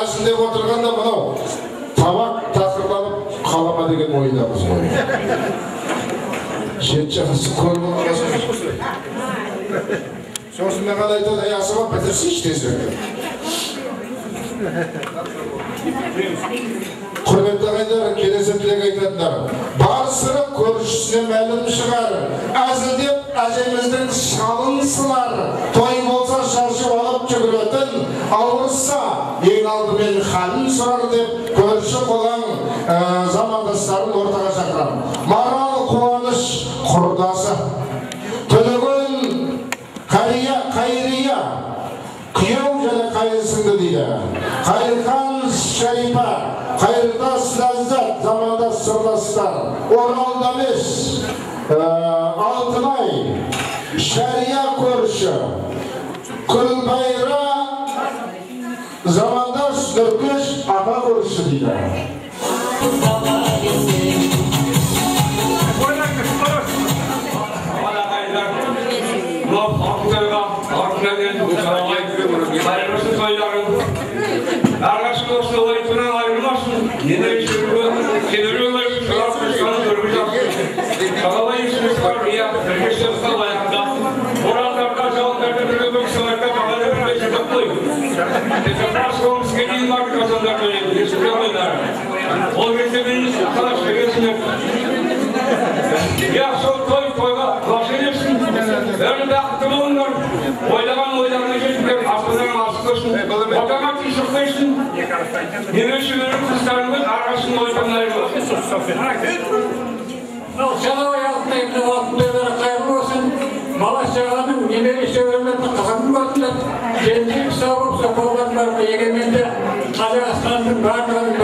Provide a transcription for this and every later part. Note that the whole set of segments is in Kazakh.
Деп отырғанда мынау табақ тақырланып қалама деген ойдамыз ғой. Шет жақсы көріп отырғасын. Сосын мен ғана айтады, асыға бітірсейші тезірек. Құрметті ағайындар, келесі тілек айтатындар. Бар сыры көршісіне мәлім шығар. Әзілдеп әжеміздің шалын сылар. Той болса шашып алып жүгіретін, ауырса ең алдымен халін сұрар деп көрші қолаң замандастарын ортаға шақырам. Марал қуаныш құрдасы. Төлеген қайрия күйеу және қайырсыңды дейді. Қайырхан Шарипа, Қайыртас Ләззат, замандас сырластар. Оралдамеш, Алтынай, Шария көрші, Күлбайра, замандас Нұркеш, апа көрші дейді. Арғасын осы ойытынан айырмасын, нені үшіргі, кедірі олайсын, шалап күшканы көргі жақсы. Шалабай үшіріс бар, иә, бірге сөзді лайықта. Оралдарға, жауындарды бірге бөксілерді бағады бірге жүрдік қойды. Тезапас қолымызға дейін барды қазандар төледі, есіпке ойнары. Ол кезде мен қалаш дегесінер. Я сол тойға лашенерсін, бәрін бақытты болыңдар, ойлаған жетіңдер, астыдан асық өсін, отаға түйсік қойсын, мен өшілерін қыздарыңыз арғасын ойдан айырылып. Жаңа оялықтайымды уақытында қайырлы болсын, бала шағаның немере шөберлерді қызатын болсындар, жендейіп сауып соқылған бар, егеменде Қазақстанның барлығының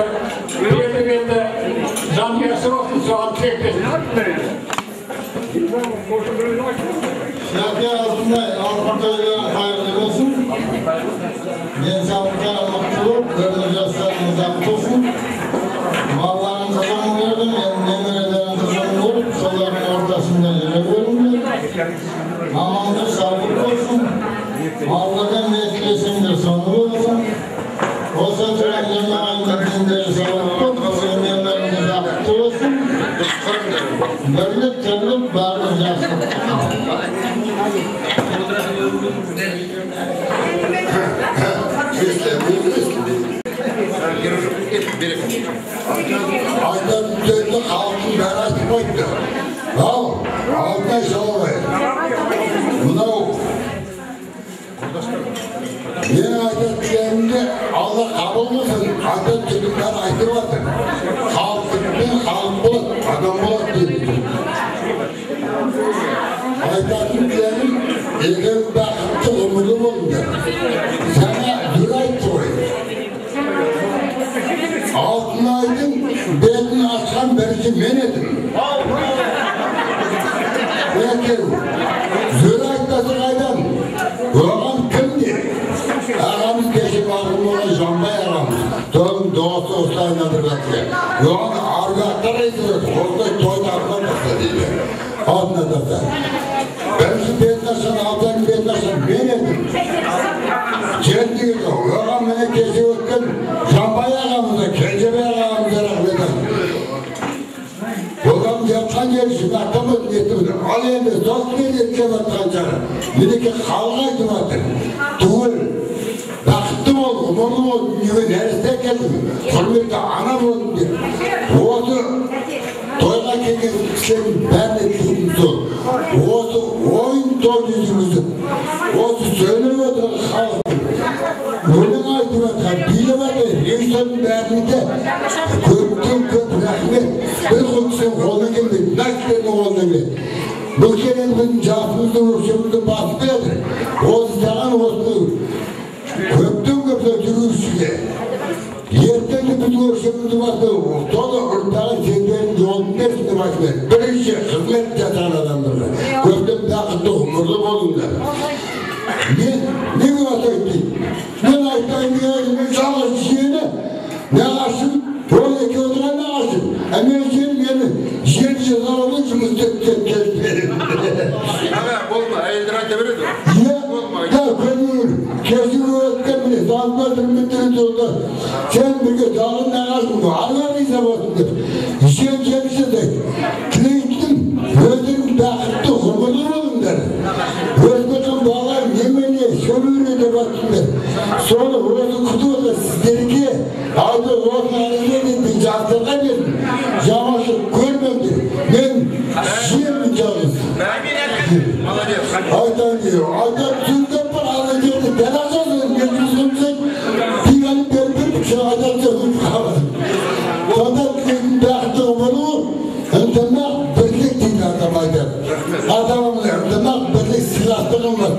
бір белді жанұясы болсын, соған тілектесін. Şarkı altında Avrupa'yla hayırlı olsun. Gençlikler mutluluk, böyle yaşlarınız aklı olsun. Malların kazanı verdim, emirlerin kazanı olup, solların ortasında yere bölündü. Amandır, sağlık olsun. Allah'ın netilesindir sonu olsun. Olsa türenlerine aynı dinleri sağlık olsun, emirleriniz aklı olsun. Birlik türlük bağlı yaşlık. Aydan döndü halkın merak koydu. Al, altına şalavay. Bunau. Yeni adetlerinde Allah kabul olsun. Adet çocuklar aydıvatır. Halkın halk bulut, adam bulut dedi. Aydatlıkların elin bakıntı umurlu oldu. Sana duray koy. Altınaydın belini açan birisi men edim. Peki, Zürayt'tası kaydan. Oğlan kimdi? Ağamız geçip ağrım olan Jambay ağamız. Doğum doğası ustaynadır bakıyor. Oğlan argatlar ezilir. Orada toyda ağrına baksa değil. Anladın. Birisi betlaşan, altanı betlaşan men edim. Kendisi oğlan beni kesip ötken Jambay ağamıza, Kencebey ağamıza rahmetten. Oğlan yapkan gelişim, atamız getirdi. Al endi, dost gelirken atkan canı. Meneki halgaydı vardır. Tuğul, bakıttım ol, umurlu ol, neresi geldim. Hürmette ana oldum diye. Oğlu, toyga kelgen kişilerin bәріне tutmuştu. Oğlu, oyun toy yüzümüzdü. Oğlu söyleme oturdu halkın. Onun aydı vardır, bile vardır, rejisörün bәрінде köpten köp rahmet. Bir kokusun koluna geldi, naklerin koluna geldi. Bu kere bizim cahımızda uğraşımızda basıp geldi. O zaman olsun. Köpten köpten yürüyüşüyle. Yerden de bütün uğraşımızda basıp, sonra ortağın kendilerinin yolun hepsini basıp geldi. Bir işe hizmet yatan adamlarla. Köpten dakıtta umurlu olunlar. Ne güvata ettik? Ne layıktan geldim, çalışışıyla ne açtım? Böyle ki oturan ne açtım? Emeğin beni yer cezalarını cümle tepkilerim. Ama olma, ayıldıran devirdi. Ya, ben kesin öğretmen bile. Dağıtma tırmıntırı oldu. Sen bir dağın ağacın bu. Arvarıysa olsun dedi. İşen gelişe de. Kileyittim. Özlerim dağıttı. Hırmızır olun dedi. Özlerim bağlar yemeğine sövüğüne de baktım dedi. Sonra orası kutu da sizleri ki aldı orası arasına dedi. Cahtırda bir yavaşlık görmem dedi. Ben şiirin canlısı. Aydan diyor. Aydan tüyden var. Aydan diyor. Ben açasın. Ben yüzümüzden dünyanın bir şey aydan çözüm kalmadı. Sonra baktığım onu demek birlik değil adam aydan. Adamım demek birlik silahlığım var.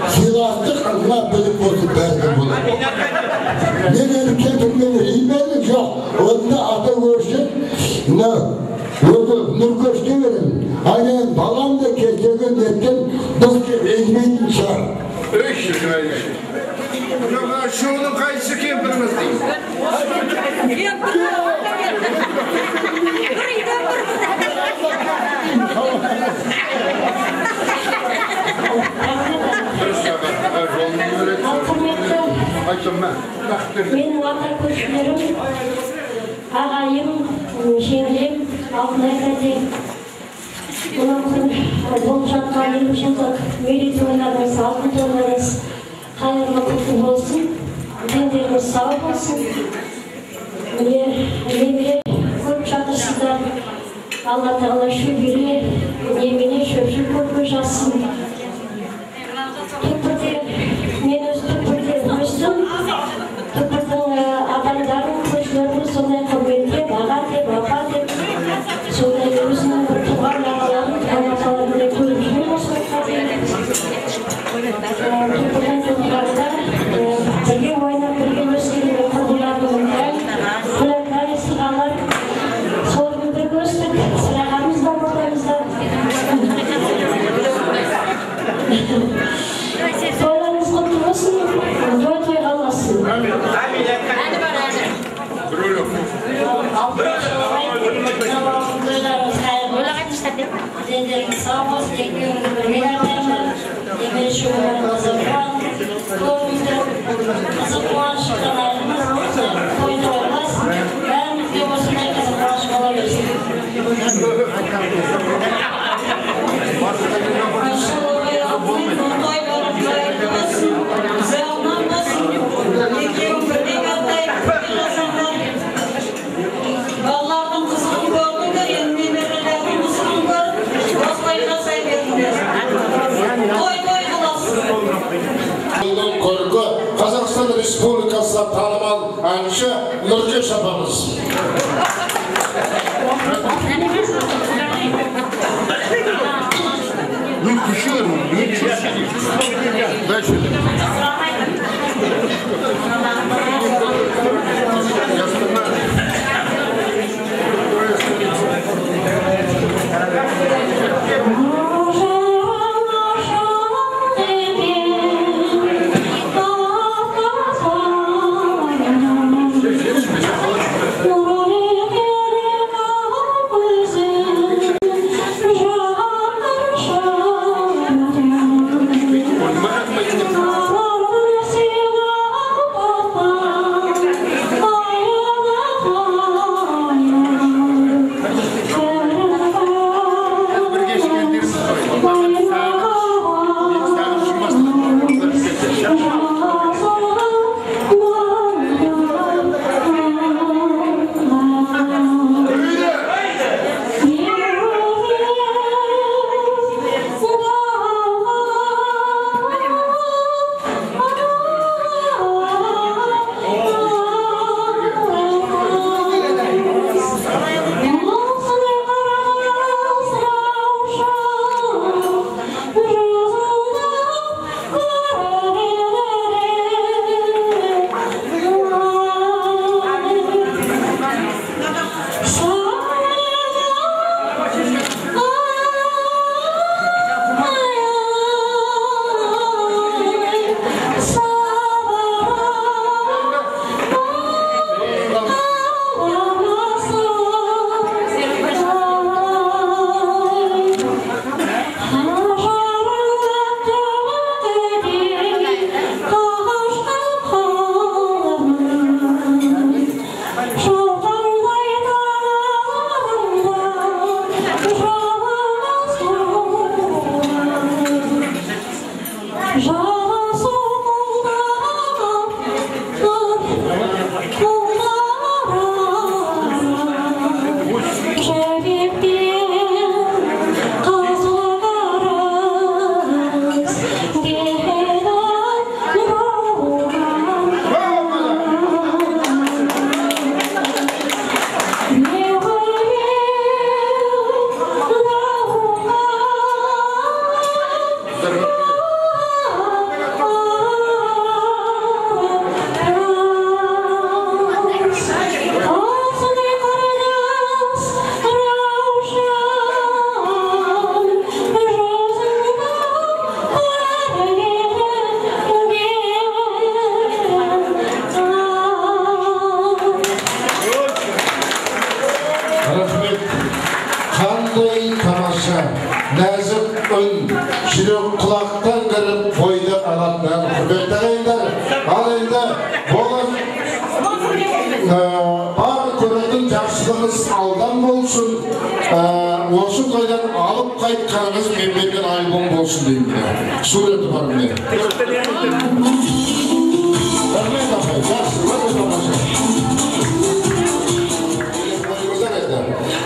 Silahlık Allah birlik olsun belki bunu. Neleri kefirmenir ilmenim yok. Onda ata görüşün. Ne? Yolda nur göçte verin. Aynen balam da keçegen ettim. Dostum ekmeğini çağır. Şunun kayısı kempirimiz değil. Benim vatan koşullarım, ağayım, şehrim, Altınay'dayım. Bunun olacaklar 20 yıllık meritorlarınız, altın torlarınız hayırlı kutlu olsun. Dinleriniz sağ olsun. Yemine koyup çatışsızlar. Allah Teala şu biri yemine şöpşük koymuş atsın. Tüpürde, men öz tüpürde koştum. Tüpürden adamların koşularını sonraya kuvvetli, bağat et, vapat et. Sonraya gözünün tuğan lağaların anlatalarını koyuşunu olsun. Tüpürden tuğanlarda birge oynap, birge gösterin ve kadınlarından kulakları sıralar. Sorumda göstük, sıralarımızdan oradayızdan. Toylarınız kutlu olsun, toy kalmasın. Amin. Denlerimiz sağ olsun, tekniğimiz bölgelerden demir şuurlarımızı kuran, doğumuzda kızı kuran şıklarımız koydu olmaz. Ben videomuzun herkese kuran şıklar versin. Aşağıda yapmayın, toy görüntülerimiz ve onlarmasın. Tekniğim birliğindeyim, kazanlar. Vallahi kızım gördüm de yenmeyi verirlerdim, kızım gördüm. Dostlarına sayıverdiler. Toy kılasın. Korku Kazakistan Respublikası'na tanımal anışı Nurkeş abamız. Düşüyor mu? Ben şöyle. бар көретін жақсылығыңыз алдан болсын, осы тойдан алып қайтқаныңыз менберген альбом болсын деймін. Суреті бар міне.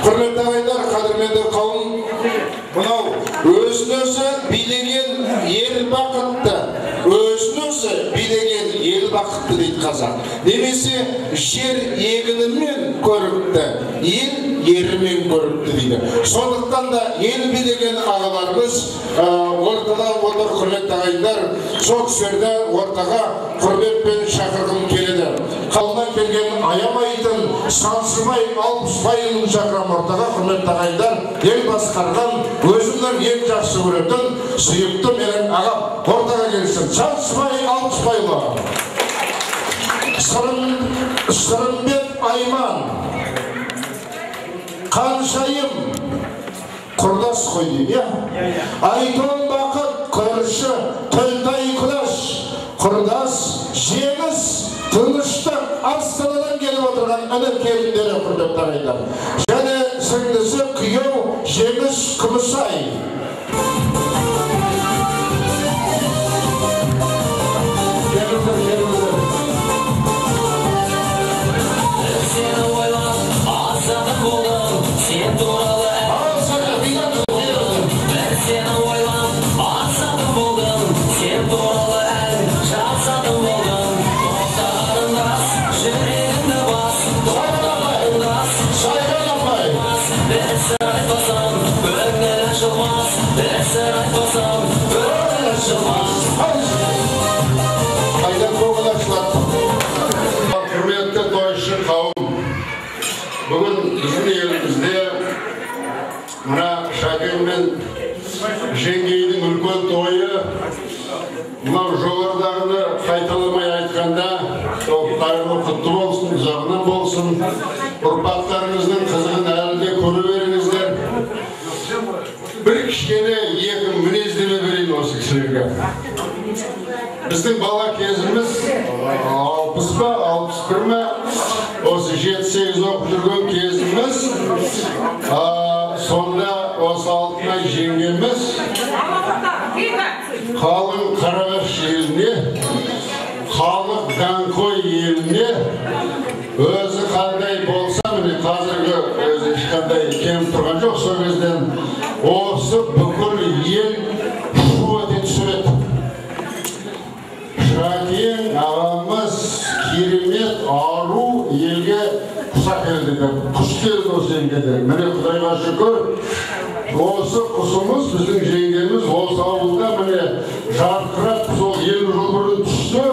Құрметті ағайындар, қадірменді қауым, мынау өзін-өзі билеген ел бақытты, өзін-өзі билеген ел бақытты дейді қазақ. Немесе жер егінімен көрікті, ел ерімен көрікті дейді. Сондықтан да ел билеген ағаларымыз ортада отыр. Құрметті ағайындар, сол кісілерді ортаға құрметпен шақырғым келеді. Қалынан келген аямайтын, сансымай, алпыспай ұлын шақырам ортаға. Құрметті ағайындар, ел басқарған, өзімнің ең жақсы көретін сүйікті менің ағам ортаға келсін. Сансымай, алпыспай ұлы. Сырымбет Айман, Қаншайым, құрдас қой дейді, Айтон Бақыт, көрші, Төлтай Құлаш, құрдас, жеңіс, тыныштық, Астанадан келіп отырған іні келіндері құрметті ағайындар. Және сіңлісі күйеу Жеңіс Күмісай. Құрметті тойшы қауым, бүгін біздің елімізде мына Шәкен мен жеңгейдің үлкен тойы, мынау жоғарыдағыны қайталамай айтқанда, қайырлы құтты болсын, ұзағынан болсын, ұрпақтарыңыздың қызығын әлі де көре беріңіздер. Бір кішкене екі мінездеме берейін осы кісілерге. Біздің бала кезіміз 60 па, 61 ма, осы 7-8 оқып жүрген кезіміз, сонда осы Алтынай жеңгеміз қалың Қарағаш еліне, халық Даңқой еліне, өзі қандай болса, міне қазіргі өзі ешқандай кеміп тұрған жоқ, сол кезден осы бүкіл ел шу ете түсіреді. Шәкен ағамыз керемет ару елге құсақ келді, құс келді осы елге. Міне Құдайға шүкір, осы құсымыз, біздің жеңгеміз осы ауылда міне жарқырап, сол 50 жыл бұрын түсті,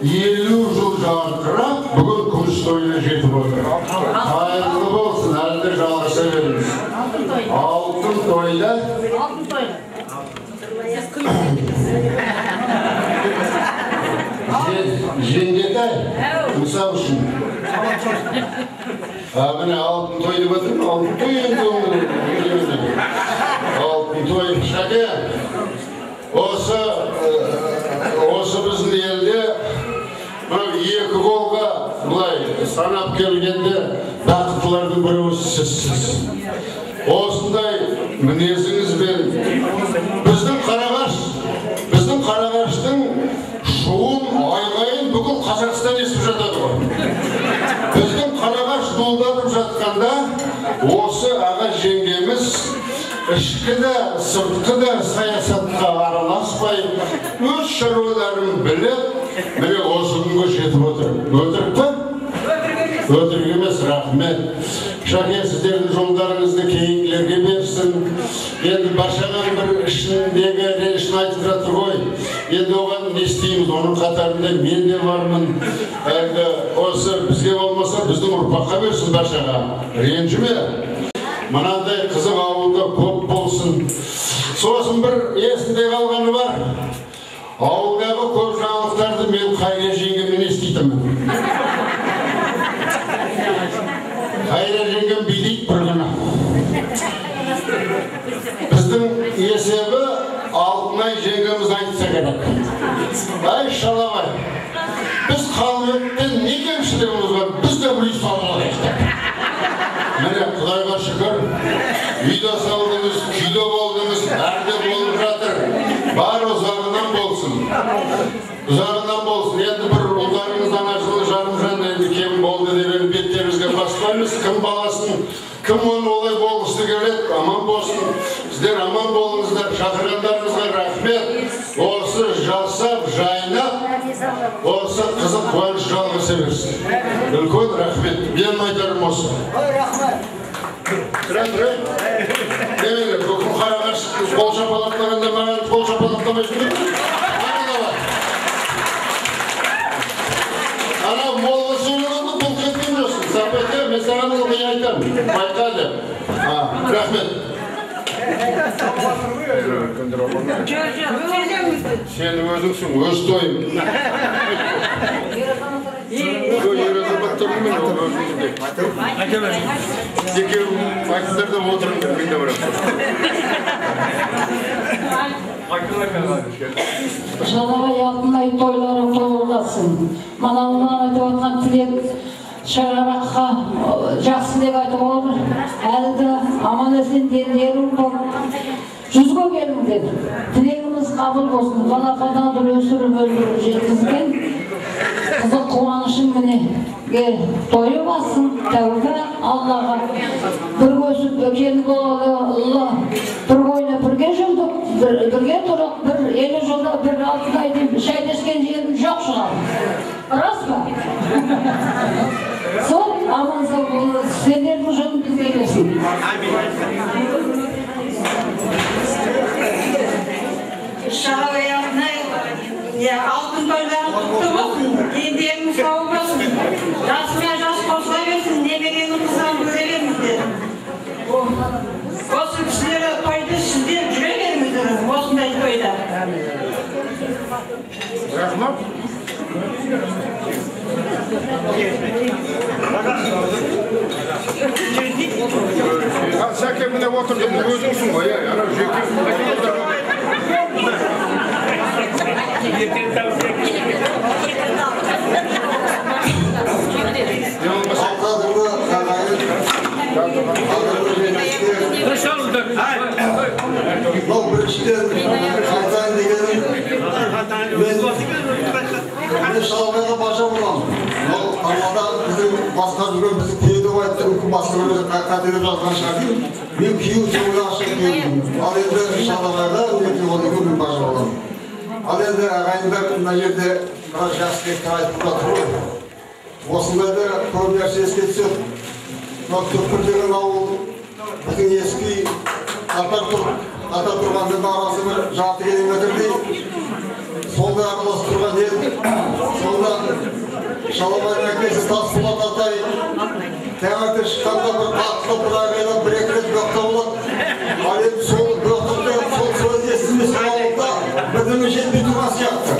50 жыл жарқырап, бүгін күміс тойына жетіп отыр. Қайырлы болсын, әлі де жалғаса беріңіз. Алтын тойда. Жеңгетай, мысал үшін. Міне алтын той деп отыр, алтын той енді алтын той. Шәкен, осы біздің елде екі қолға бұлай санап келгенде бақыттылардың бірі осы сізсіз. Осындай мінезіңізбен біздің Қарағаштың шуын, айғайын бүкіл Қазақстан естіп жатады ғой. Біздің Қарағаш дуылдатып жатқанда осы аға жеңгеміз ішкі де, сыртқы да саясатқа араласпай, өз шаруаларын біліп, міне осы күнге жетіп отыр. Өтірік пе? Өтірік емес, рахмет. Шәкен, сіздердің жолдарыңызды кейінгілерге берсін. Енді Башаған бір ішіндегі ренішін айтып жатыр ғой. Енді оған не істейміз, оның қатарында мен де бармын. Осы бізге болмаса, біздің ұрпаққа берсін Башаға. Ренжіме. Мынандай қызық ауылда көп болсын. Сосын бір есінде қалғаны бар. Ауылдағы көп жаңалықтарды мен Қайра жеңгемнен естейтінмін. Қайра жеңгем билейді бір күні. Біздің есебі Алтынай жеңгеміз айтса керек. Ай шалабай, біз қалметтен неге кемшілігіміз бар, біз де бір үй салып алайық. Міне, Құдайға шүкір, үйде салдыңыз, күйде болдыңыз, әрде болып жатыр. Бар ұзағынан болсын. Ұзағынан болсын. Енді бір ұлдарыңыз ана жылы жарымжан енді кем болды деп беттерімізге баспаймыз. Кім баласын, кім оны олай болғысы келеді, аман болсын. Сіздер аман болыңыздар, шақырғандарыңызға рахмет. Осы жасап, жайнап, осы қызық қуаныш жалғаса берсін. Үлкен рахмет. Мен айтарым осы. Тұра. Демелер, бүкіл қарағаш қол шапалақтағанда маған қол шапалақтамай жүрмейді. Ана молға сөйлегенді бұл кеткен жоқсың. Сапетке, мен саған ылғи айтамын. Байқады. Рахмет. Сен өзіңсің, өз тойым. Екеуің айтыңдар да отырыңдар, мен де барам. Жалабай алтынай тойлары тойласын. Манауынан айтып отқан тілек шарабаққа жақсы деп айтып отыр. Әлі аман есен дендерің болып жүзге келіңдер. Тілегіміз қабыл болсын. Балападан өсіріп өлгіріп жеткізген қызық қуанышың міне тойы бассын. Тәуба Аллаға бір өсіп өкені болы бір бойына бірге жүрдік, бірге тұрық, бір 50 жылда бір алтынай деп шайдескен жерім жоқ шығар. Рас па? Сол аман-сау болды. Сендердің жолын бізге берсін. Шағалай алтынай, алтын тойларын құтты болсын, дендеріңіз сау болсын, жасына жас қосыла берсін, немеренің қызын көре беріңіздер. Осы кісілері тойды сіздер жүре беріңіздер, осындай тойда. Рахмат. Сәке міне отырдым, өзіңсің ғой, ана жеке. Бұл біріншіден қалтайын дегенім мен шалғайға бажа боламын. Ол Алмада біздің басқа жүрген біздің кейді қойыпты, мүмкін басқа жүрген қатеді жазған шығар. Мен күйеу сөйлі ашық келдім. Ал енді шалғайға мен бажа боламын. Ал енді ағайындар мына жерде жас кектер айтып жатыр ғой. Осындайда көп нәрсе еске түседі. Көпір деген ауыл біздің ескі ата тұрғандың арасы бір жарты километрдей. Сонда аралас тұрған ел. Сонда Шалабайдың әкесі Тасболат атай таңертең шыққанда бір қатты бір ағайдан бір-екі рет бөкті болады. Ал енді сол бөктіде сол естімес ауылда бірдеңе жетпей тұрған сияқты.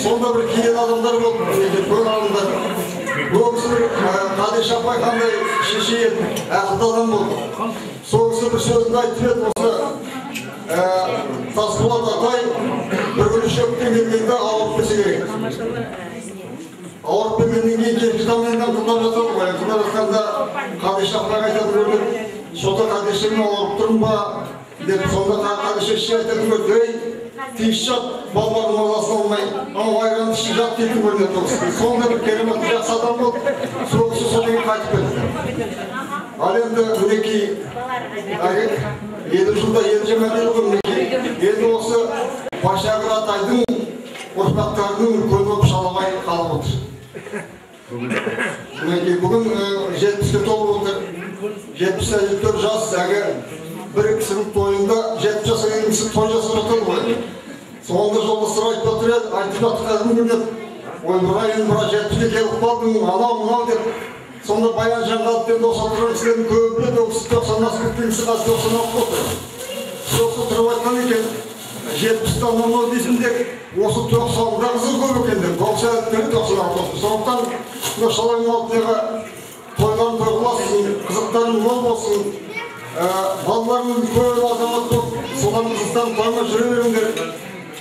Сонда бір келген адамдар болды, көр адамдар. Бұл кісі бір Қадиша апай қандай шеше еді, ақылды адам болды. Сол кісі бір сөзінде айтып еді, осы Тасболат атай бір күні шөптен келгенде ауырып келсе керек. Ауырып келгеннен кейін келіп дамайынан тыңдап жатыр ғой. Тыңдап жатқанда Қадиша апай айтады біреулер, сода Қадишамен ауырып тұрмын ба деп, сонда Қадиша іші айтады ғой, ей, тиіс жат, балалардың ортасына алмай, анау айран іші жат дейтін көрінеді ол кісі. Сонда бір керемет жақсы адам болды, сол кісі содан кейін қайтып кетті. Ал енді мінекей 7 жылда 7 жиырма дейді ғой мінекей. Енді осы Башағыр атайдың ұрпақтарының үлкен болып Шалабай қалып отыр. Мінекей бүгін 70-ке толып отыр. 70-74 жас, бір кісінің тойында 70 жасқа келген кісі той жасап жатыр ғой. Сонда жолдастар айтып отыр еді, айтып жатқанын білмеп, ой, енді 70-ке келіп қалдың, анау деп. Сонда Баян Жанғаловпен доса тұрған кісілердің көбі 90 асып кеткен кісі қазір 90 алып отыр. Сосы тұрып айтқан екен, 70-тан анау дейсіңдер, осы 90-дағы қызы көп екендер, 90 алып отыр. Сондықтан Шалабайдың алтынайға тойларын тойласын, қызықтарын мол болсын, балаларының көп азамат болып, солардың қызықтарын тоймай жүре беріңдер.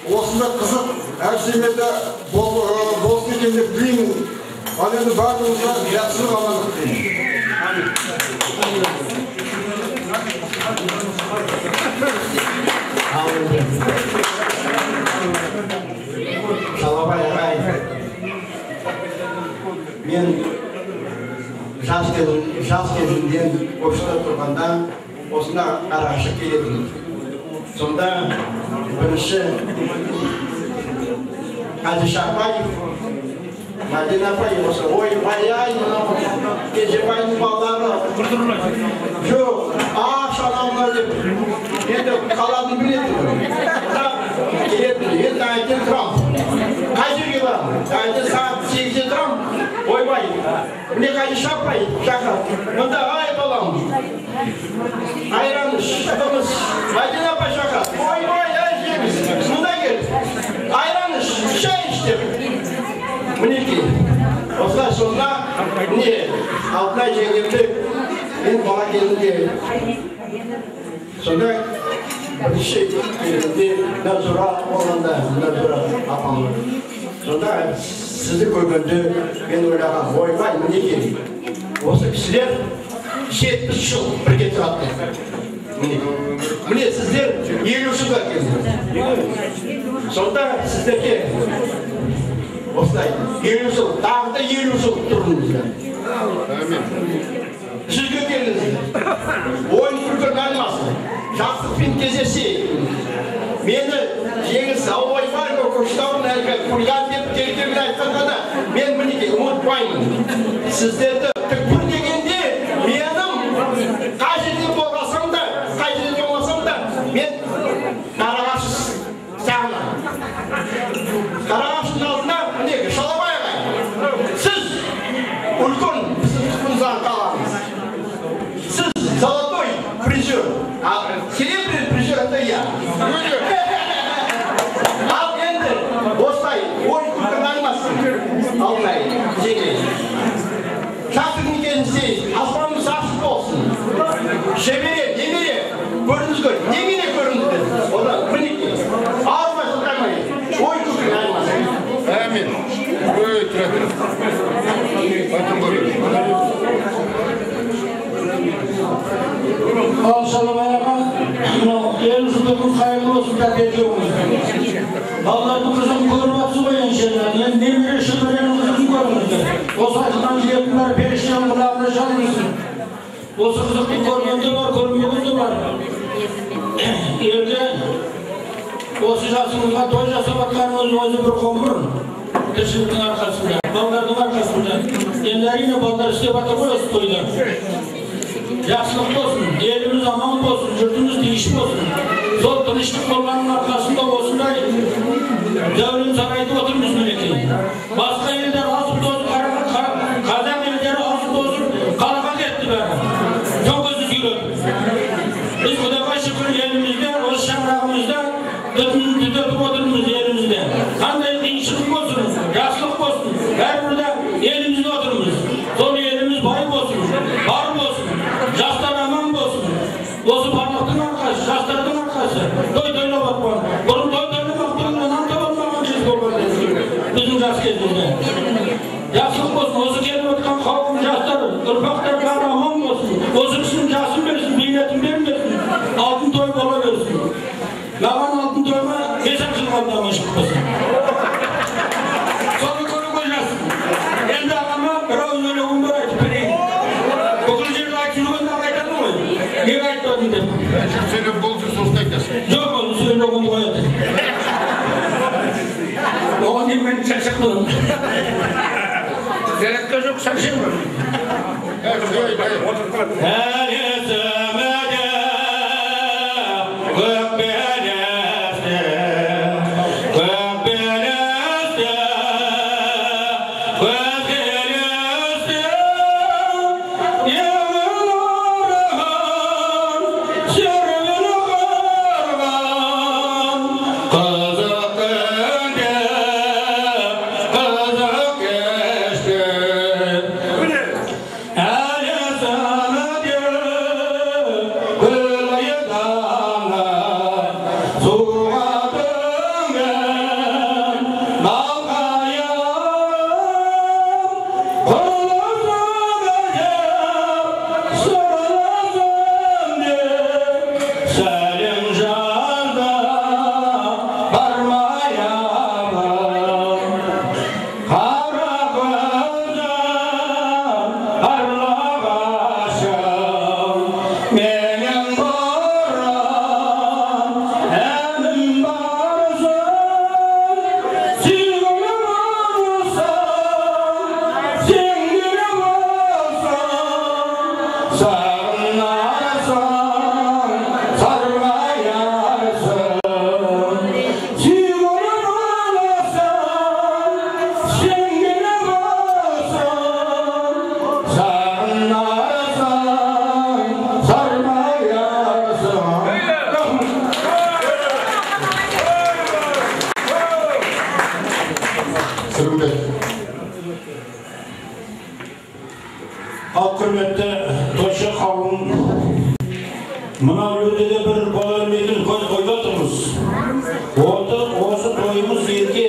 Осында қызық әр семейде болсын екен деп білеймін. Al endi barımızga yaxshilik amanlik deymiz. Salom ағай. Мен жас кезімден Көкшетауда тұрғанда осында Қарағашқа келетінмін. Сонда бірінші Қадиша апай, Мадина апай осы ойбай-ай, Кежебайдың балалары жоқ, шанамдар деп енді қаладың білетінмін. Келетін, енді таңертең тұрамын. Қай жерге барамын? Таңертең сағат 8-де тұрамын. Ойбай, міне Қадиша апай шақырады. Мұнда ай балам, айран іш, ұтымыз. Мадина апай шақырады. Ойбай, әжеміз, мұнда кел. Айран іш, шай іш деп. Мінекей, осылай сонда, міне, Алтынай жеңгемді мен бала кезімде. Сонда бірінші кезімде Назура болғанда, Назура апамы. Сонда сізді көргенде мен ойлаған, ойбай, мінекей, осы кісілер 70 жыл бірге тұрады. Міне сіздер 50 жылға келдіңіздер. Сонда сіздерге осылай 50 жыл, тағы да 50 жыл тұрдыңыздар. Сізге келдіңіздер. Ойын күлкі айналмасын. Жақсылықпен кездесейік. Мені жеңіс ойбай Көкшетаудың әлгі хулиган деп тердегін айтқанда да мен мінекей ұмытпаймын. Сіздерді түкпір дегенде менің қай жерде болмасам да, мен Қарағаш сағынам. Қарағаштың алдына мінекей Шалабай ағай. Сіз үлкен тұқымыздан қаламыз. Сіз золотой призер, а серебряный призер это я. Ал енді осылай ой күлкін айналмасын. Алтынай жеңгей. Жақсылықтың кезінде аспанымыз ашық болсын. Шебере, немере, көріңіздер, немене көріңіздер. Одан мінекей. Ауызға жылқаймай, ой күлкін айналмасын. Әмин. Ой, тұра. Айтын көріңіз. Ал Шалабай аға, елі жылдығын қайырлы болсын да бердеуіңіз. Балалардың қызын көріп атсыз ғой еншелер. Енді немере шөберенің қызын көріңіздер. Осы айтылған жігеттілер періштенің құлағына жалынсын. Осы қызықты көргенде бар, көрмегенде бар. Елде осы жасыңызға той жасап атқаныңыз өзі бір қомыр. Тіршіліктің арқасында, балалардың арқасында. Енді әрине балалар істеп атыр ғой осы тойда. Жақсылық болсын, еліміз аман болсын, жұртымыз тыныш болсын. Сол тыныштық болғанның арқасында осындай дәурен сарайды отырмыз мінекей. Басқа елдер асып тозып, қазақ елдері асып тозып, қалаға кетті бәрі. Жоқ өзі сүйреді. Біз Құдайға шүкір елімізде, осы шаңырағымызда түтіп отырмыз елімізде. Қандай қиыншылық болсын, жақсылық болсын, бәрібірде елімізде отырмыз. Сол еліміз бай болсын, бар болсын. Жастар аман болсын. Осы барлықтың арқасы, жастардың арқасы. Той-тойлап атпан. Бұрын той-тойлап ақтығынан анта болмаған кез болған. Біздің жас кезімізде. Жақсылық болсын. Осы келіп отқан қауым жастар, ұрпақтар бәрі аман болсын. Осы кісінің жасын берсін, бейнетін бермесін. Алтын той бола берсін. Маған алтын тойға 5 жыл қалды аманшылық болсын. Соны көруге жасын. Енді ағама бір ауыз өлегім бар айтып берейін. Бүкіл жерді айтып жүргенде айтады ғой. Неге айтпадың деп. Сөйлеп болсын, сосын айтасың. Жоқ, оны сөйлегенді қояды. Оған дейін мен шаршақ боламын. Зәретке жоқ шаршақ бар. Ал құрметті тойшы қауым, мына жерде де бір бола бермейтін көз қойып отырмыз. Осы тойымыз елге,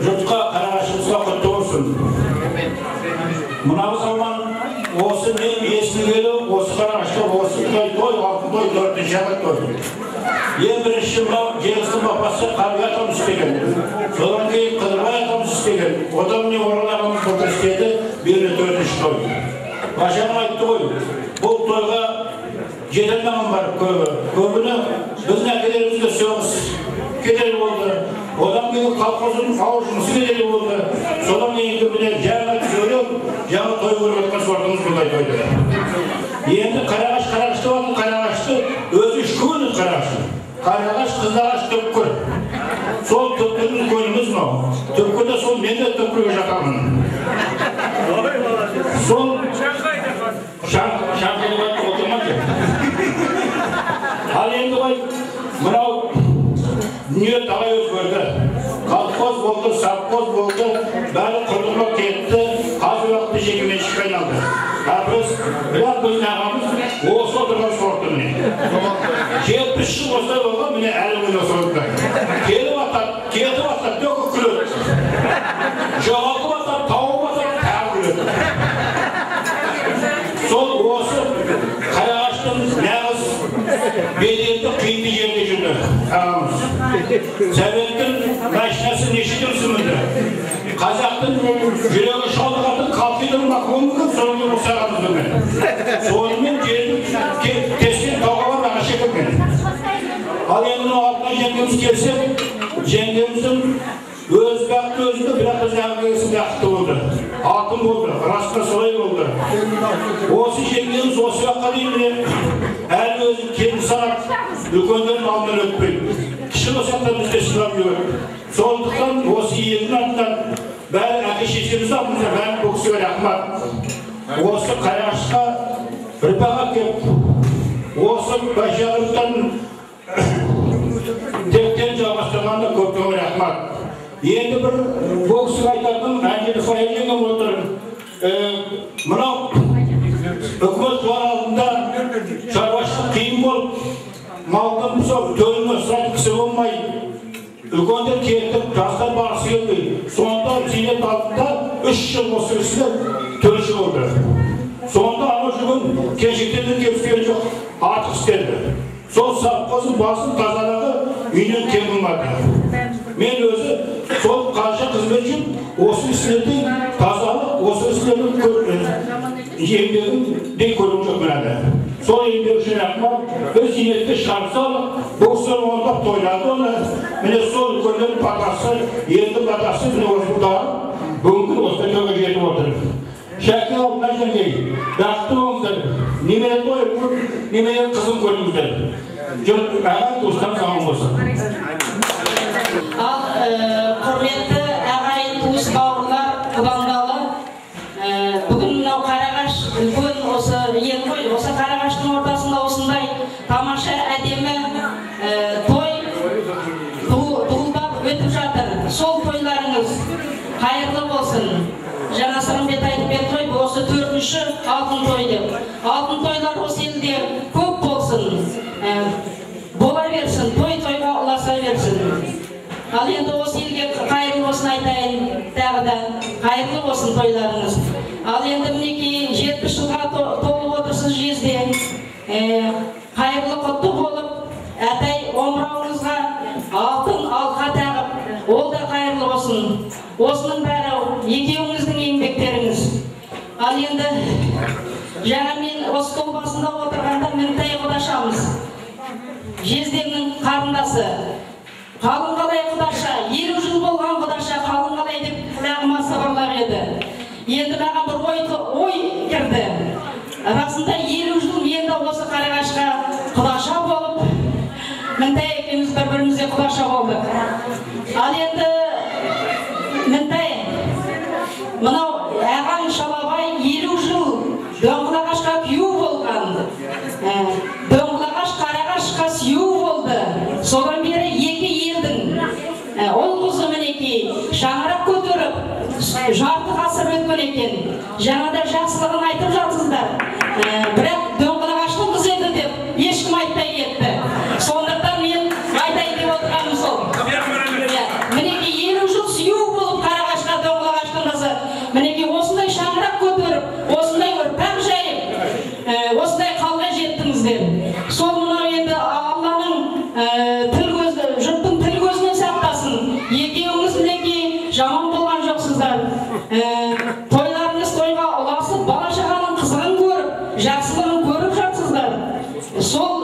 жұртқа, қарағашымызға құтты болсын. Мынау заман осы мен естігелі, осы қарағашта осы той, алтын той, 4-ші ағат той. Ең бірінші мынау Жеңістің бапасы Қарбай атамыз істеген. Содан кейін Қыдырбай атамыз істеген. Одан мен Орал ағамыз былтыр істеді, беріне 4-ші той. Башағын айтты ғой, бұл тойға жетілмеген бар көбі. Көбіні біздің әкелерімізге соғыс кедергі болды. Одан кейін колхоздың ауыл жұмысы кедергі болды. Содан кейін міне жаңа сөйлеп, жаңа той көріп отқан сортымыз бұндай тойды. Енді қарағашты болатын қарағашты өзі ішкі өніп қарағашты. Қарағаш, Қыздараш, Түпкір. Сол Түпкірдің көліміз мынау. Түпкірде сол мен де Түпкірге жатамын. Сол Шанқайға отырмады. Ал енді бай, мынау дүние талай өзгерді. Колхоз болды, совхоз болды, бәрі құрдымға кетті, қазір уақытты жекеменшікке айналды. Бірақ біздің ағамыз осы отырған сорты міне. 70 жыл осылай болған, міне әлі күні осы орында. Кетіп аттап, дөкі күледі. Жоғалтып аттап, тауып аттап, тағы күледі. Сол осы қарағаштың нағыз беделді қиынды жерде жүрді ағамыз. Советтің машинасы неше тұрсын мүлді. Қазақтың жүрегі шалдығатын қалқидың мақуын мүгін соңғы осы ағамыз дүмен. Сонымен жердің тескен тауға бар аға шекірген. Ал енді алтына жеңгеміз келсек, жеңгеміздің өз бақты өзінде бірақ біз әңгімесі бақты болды. Алтын болды, расында солай болды. Осы жеңгеміз осы уақытқа дейін әлі өзін келді санап, үлкендердің алдынан өтпейді. Кіші болсақ та бізде сыйлап жүреді. Сондықтан осы елдің атынан бәрі әке-шешемізді алдымызда бәрі бұл кісіге рахмат. Осы қарағашқа ұрпаққа келіп, осы Байшағыровтан тектен жалғастырғанда көптеген рахмат. Енді бір бұл кісіге айтатын әнжелі файылдеген отыр. Мынау үкімет бар алдында шаруашылық қиын болып, малдың төліне сұрайтын кісі болмай, үлкендер кетіп, жастар барысы келмей, сонда зейнет алдында 3 жыл осы кісілер төлші болды. Сонда ана жүгін кешіктерден кепіскен жоқ, артық істеді. Сол совхоздың басын тазалығы үйден кем қылмады. Мен өзі сол қанша қызмет жүріп, осы кісілердің тазалық, осы кісілердің еңбегін дей көріп жоқ мәні. Сол еңбек үшін рахмат, біз зейнетке шығарып салып, бұл кісілер оңдап тойлады оны. Міне сол үлкендердің батасы, елдің батасы міне осы бұлдары бүгінгі осы тойға жетіп отыр. Шәке алдына жеңгей, бақытты болыңыздар, немере той көріп, немере қызын көріңіздер. Жұрт ағай туыстан саған болсын. Ал құрметті ағайын туыс бауырлар, құдандалы, бүгін мынау қарағаш үлкен осы ел ғой, осы қарағаштың ортасында осындай тамаша әдемі той туылдап өтіп жатыр. Сол тойларыңыз қайырлы болсын. Жаңа Сырымбет айтып кетті ғой, осы 4-ші алтын той деп. Алтын тойлар осы елде көп болсын. Бола берсін, той-тойға ұласа берсін. Ал енді осы елге қайырлы болсын айтайын, тағы да қайырлы болсын тойларыңыз. Ал енді мінекей 70 жылға толып отырсыз жезде. Қайырлы құтты болып, әтай омырауыңызға алтын алқа тағып, ол да қайырлы болсын. Осының бәрі екеуіңіздің еңбектеріңіз. Ал енді жаңа мен осы стол басында отырғанда Мінтай құдашамыз, жездемнің қарындасы. Қалың қалай құдаша, 50 жыл болған құдаша, қалың қалай деп құлағыма сыбырлап еді. Енді маған бір ой кірді. Расында 50 жыл енді осы қарағашқа құдаша болып, Мінтай екеуміз бір-бірімізге құдаша болдық. Ал енді Мінтай, мынау ағаң Шалабай 50 жыл Дөңғылағашқа күйеу болған. Дөңғылағаш Қарағашқа сүйеу болды. Содан бері екі елдің ол қызы мінекей шаңырақ көтеріп жарты ғасыр өткен екен. Жаңада жақсылығын айтып жатсыз жатсыздар. Бірақ дөңгелек қыз еді деп ешкім айтпай кетті. Сондықтан мен айтайын деп отырғаным сол. Мінекей 50 жыл сүйеу болып Қарағашқа дөңгелек қызы. Мінекей осындай шаңырақ көтеріп, осындай ұрпақ жайып, осындай қалға жеттіңіздер. Сол мынау енді Алланың жұрттың тіл көзінен сақтасын. Екеуіңіз мінекей жаман болған жоқсыздар. Тойларыңыз тойға ұласып, бала шағаның қызығын көріп, жақсылығын көріп жатсыздар. Сол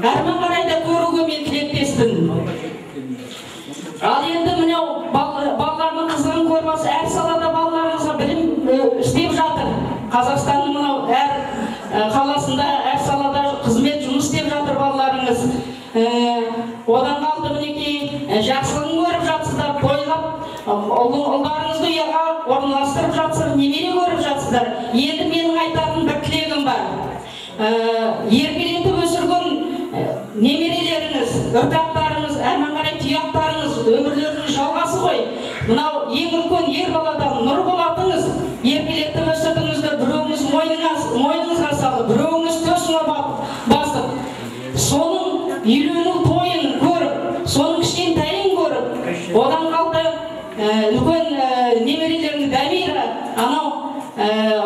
әрмен қарай да көруге мен тілектеспін. Ал енді мынау балалардың қызығын көрмес, әр салада балаларыңызға білім істеп жатыр. Қазақстанның мынау әр қаласында, әр салада қызмет жұмыс істеп жатыр балаларыңыз. Одан қалды мінекей жақсылығын көріп жатсыздар, тойлап, ұлдарыңызды ұяға орналастырып жатсыздар, немере көріп жатсыздар. Енді менің айтатын бір тілегім бар. Еркелетіп өсірген немерелеріңіз, ұрпақтарыңыз, әрмен қарай тұяқтарыңыз өмірлерінің жалғасы ғой. Мынау ең үлкен ер баладан нұр болатыңыз, еркелетіп өсірдіңіздер, біреуіңіз мойныңызға салып, біреуіңіз төсіңе басып, соның үйлену тойын көріп, соның кішкентайын көріп, одан қалды үлкен немерелерінің Дамира, анау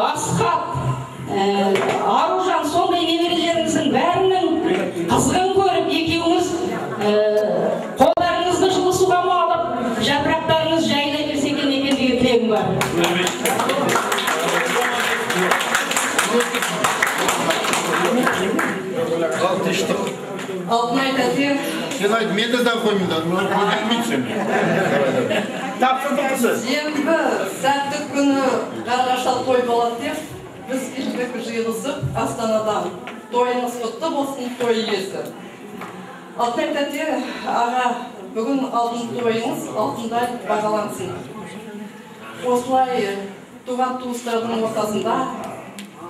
Асқат, Аружан, сондай немерелеріңіздің бәрінің қызығын көріп, екеуіңіз қолдарыңызды жылы суға малып, жапырақтарыңыз жайылай берсе екен деген тілегім бар. Алтынай тәте. Сен айт, мен де знакомимдар, Жембі сәтті күні Қарағашта той болады деп, біз келдік жиылысып Астанадан. Тойыңыз құтты болсын, той иесі. Алтынай тәте, аға, бүгін алтын тойыңыз алтындай бағалансын. Осылай туған туыстардың ортасында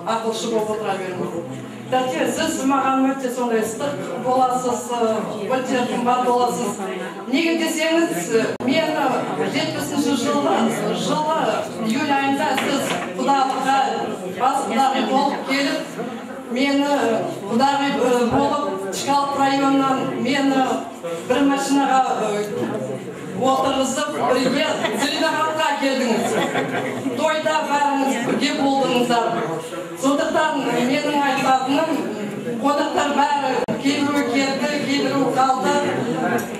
ақылшы болып отыра беріңіз. Тәте, сіз маған өте сондай ыстық боласыз, өте қымбат боласыз. Неге десеңіз, мен 70-ші жылы июль айында сіз құдалыққа бас құдағи болып келіп, мені құдағи болып Чкалов районынан мені бір машинаға отырғызып, бірге Зеленоградқа келдіңіз. Тойда бәріңіз бірге болдыңыздар. Сондықтан менің айтатыным, қонақтар бәрі кейбіреу келді, кейбіреу қалды.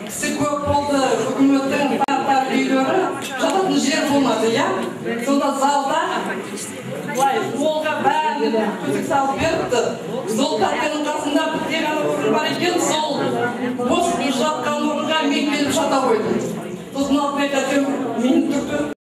Кісі көп болды, үкіметтің тартар үйлері, жататын жер болмады, я? Сонда залда қолға бәрі төсек салып беріпті. Сол тәркенің қасында бір ғана орын бар екен, сол бос жатқан орынға мен келіп жата қойдым. Сосын Алтынай тәтем мені түртіп